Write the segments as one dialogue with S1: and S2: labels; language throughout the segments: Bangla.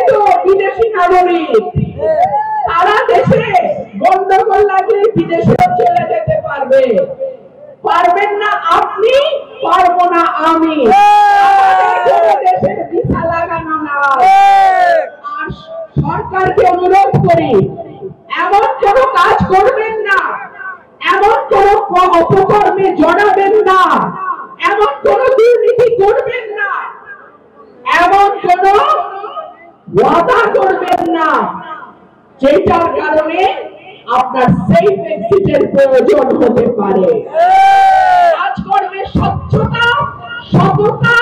S1: তো বিদেশি নাগরিক, তারা দেশে গন্ডগোল লাগলে বিদেশেও চলে যেতে পারবে। পারবেন না আপনি, পারবো না আমি। দেশের ভিসা লাগানো না। আর সরকারকে অনুরোধ করি, এমন কোন কাজ করবেন না, এমন কোন অপকর্মে জড়াবেন না, এমন কোন দুর্নীতি করবেন না, এমন কোন ওয়াদা করবেন না যেটার কারণে আপনার সেফ এক্সিটের প্রয়োজন হতে পারে। কাজকর্মে স্বচ্ছতা, সততা,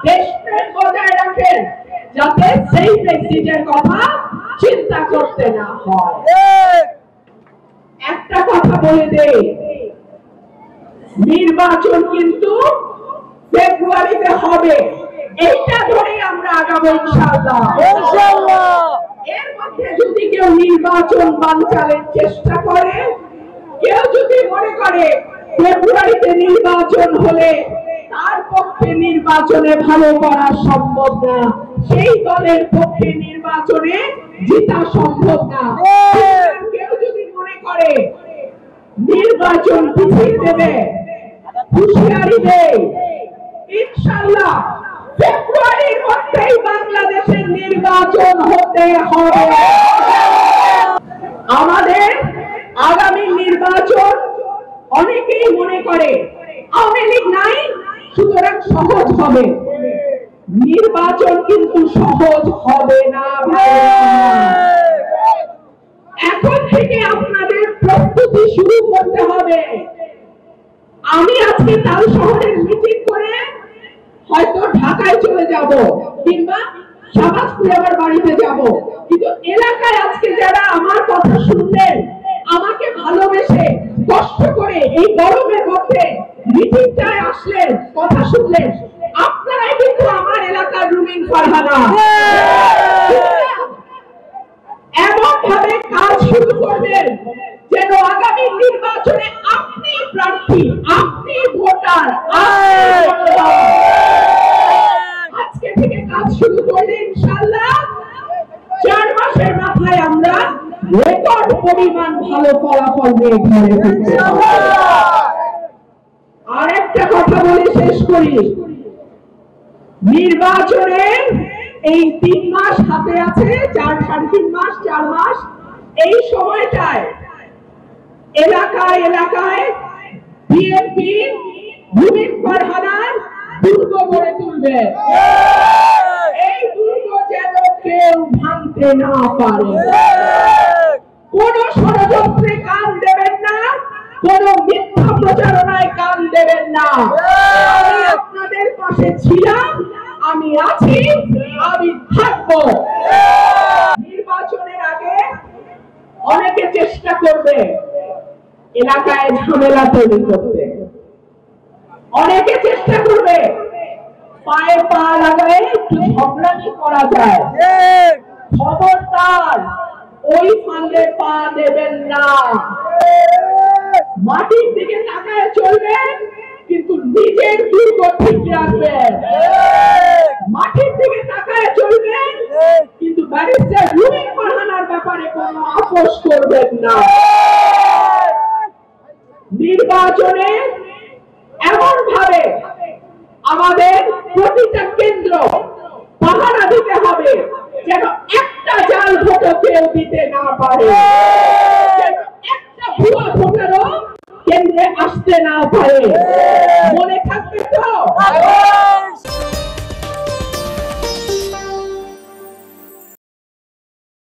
S1: দেশপ্রেম বজায় রাখেন, যাতে সেফ এক্সিটের কথা চিন্তা করতে না হয়। একটা কথা বলে দেই, নির্বাচন কিন্তু ফেব্রুয়ারিতে হবে, এইটা ধরে আমরা আগাবো ইনশাআল্লাহ। এর মধ্যে যদি কেউ নির্বাচন বানচালের চেষ্টা করে, কেউ যদি মনে করে ফেব্রুয়ারিতে নির্বাচন হলে তার পক্ষে নির্বাচনে ভালো করা সম্ভব না, সেই দলের পক্ষে নির্বাচনে জিতা সম্ভব না, কেউ যদি মনে করে নির্বাচন পিছিয়ে দেবে, হুঁশিয়ারি দেয়, ইনশাআল্লাহ ফেব্রুয়ারির মধ্যেই বাংলাদেশের নির্বাচন হতে হবে। আমাদের আগামী নির্বাচন অনেকেই মনে করে আওয়ামী লীগ নাই সুতরাং সহজ হবে। নির্বাচন কিন্তু সহজ হবে না এখন থেকে আপনাদের প্রস্তুতি শুরু করতে হবে। আমি আজকে তাল শহরের মিটিং করে হয়তো ঢাকায় চলে যাব, কিংবা শাহবাজপুরে আমার বাড়িতে যাব, কিন্তু এলাকায় আজকে যারা আমার কথা শুনলেন, আমাকে ভালোবেসে কষ্ট করে এই গরমের মধ্যে মিটিংটায় আসলেন, কথা শুনলেন, আপনারাই কিন্তু আমার এলাকার রুমিন ফারহানা। এমন ভাবে কাজ শুরু করবেন যেন আগামী নির্বাচনে আপনি প্রার্থী, আপনি ভোটার, আজকে থেকে কাজ শুরু করলে ইনশাআল্লাহ 4 মাসের মাথায় আমরা রেকর্ড পরিমাণ ভালো ফলাফল নিয়ে ঘরে ফিরতে পারব। আর একটা কথা বলে শেষ করি, নির্বাচনের এই 3 মাস হাতে আছে, 3.5 মাস, 4 মাস, এই সময়টায় এলাকায় এলাকায় বিএনপি রুমিন ফারহানার দুর্গ গড়ে তুলবে। এই দুর্গ যেন কেউ ভাঙতে না পারে। কোন ষড়যন্ত্রে কান দেবেন না, কোন মিথ্যা প্রচারণায় কান দেবেন না। আমি আপনাদের পাশে ছিলাম, আমি আছি, আমি থাকবো। নির্বাচনের আগে অনেকে চেষ্টা করবে এলাকায় ঝামেলা তৈরি করতে, অনেকে চেষ্টা করবে পায়ে পা লাগায় একটু ঝগড়ানি করা যায়। খবরদার, ওই ফাঁদে পা দেবেন না। মাটির দিকে তাকায় চলবেন, কিন্তু নিজের দুর্গ ঠিক রাখবেন। মাটির দিকে তাকায় চলবেন, কিন্তু ব্যারিস্টার রুমিন ফারহানার ব্যাপারে কোনো আপোষ করবেন না। নির্বাচনে এমন ভাবে আমাদের প্রতিটা কেন্দ্র পাহারা দিতে হবে যেন একটা জাল ভোট কেউ দিতে না পারে, একটা ভুয়া ভোটারও কেন্দ্রে আসতে না পারে।